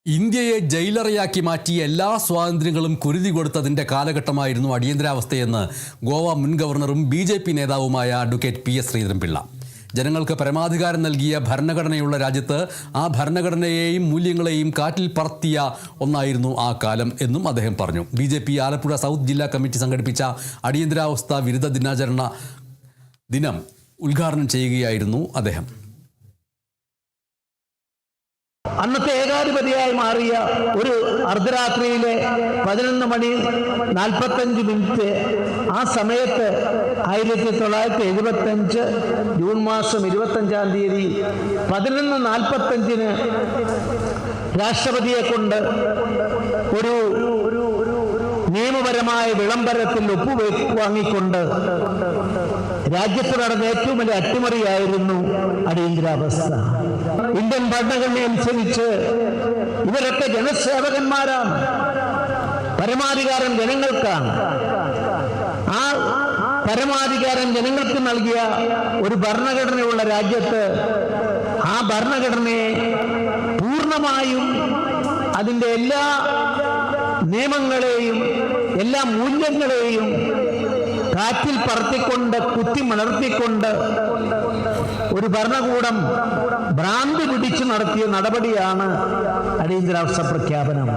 ഇന്ത്യയെ ജയിലറയാക്കി മാറ്റി എല്ലാ സ്വാതന്ത്ര്യങ്ങളും കുരുതി കൊടുത്തതിൻ്റെ കാലഘട്ടമായിരുന്നു അടിയന്തരാവസ്ഥയെന്ന് ഗോവ മുൻ ഗവർണറും BJP നേതാവുമായ അഡ്വക്കേറ്റ് PS ശ്രീധരൻപിള്ള. ജനങ്ങൾക്ക് പരമാധികാരം നൽകിയ ഭരണഘടനയുള്ള രാജ്യത്ത് ആ ഭരണഘടനയെയും മൂല്യങ്ങളെയും കാറ്റിൽ പറത്തിയ ഒന്നായിരുന്നു ആ കാലം എന്നും അദ്ദേഹം പറഞ്ഞു. BJP ആലപ്പുഴ സൗത്ത് ജില്ലാ കമ്മിറ്റി സംഘടിപ്പിച്ച അടിയന്തരാവസ്ഥ വിരുദ്ധ ദിനാചരണ ദിനം ഉദ്ഘാടനം ചെയ്യുകയായിരുന്നു അദ്ദേഹം. അന്നത്തെ ഏകാധിപതിയായി മാറിയ ഒരു അർദ്ധരാത്രിയിലെ 11:45 ആ സമയത്ത് 1975 ജൂൺ മാസം 25-ാം തീയതി 11:45 രാഷ്ട്രപതിയെ കൊണ്ട് ഒരു നിയമപരമായ വിളംബരത്തിൽ ഒപ്പുവാങ്ങിക്കൊണ്ട് രാജ്യത്ത് നടന്ന ഏറ്റവും വലിയ അട്ടിമറിയായിരുന്നു അടിയന്തരാവസ്ഥ. ഇന്ത്യൻ ഭരണഘടന അനുസരിച്ച് ഇവരൊക്കെ ജനസേവകന്മാരാണ്. പരമാധികാരം ജനങ്ങൾക്കാണ്. ആ പരമാധികാരം ജനങ്ങൾക്ക് നൽകിയ ഒരു ഭരണഘടനയുള്ള രാജ്യത്ത് ആ ഭരണഘടനയെ പൂർണ്ണമായും അതിൻ്റെ എല്ലാ നിയമങ്ങളെയും എല്ലാ മൂല്യങ്ങളെയും കാറ്റിൽ പറത്തിക്കൊണ്ട് കുത്തിമലർത്തിക്കൊണ്ട് ഒരു ഭരണകൂടം ഭ്രാന്തി പിടിച്ചു നടത്തിയ നടപടിയാണ് അടിയന്തരാവസ്ഥ പ്രഖ്യാപനം.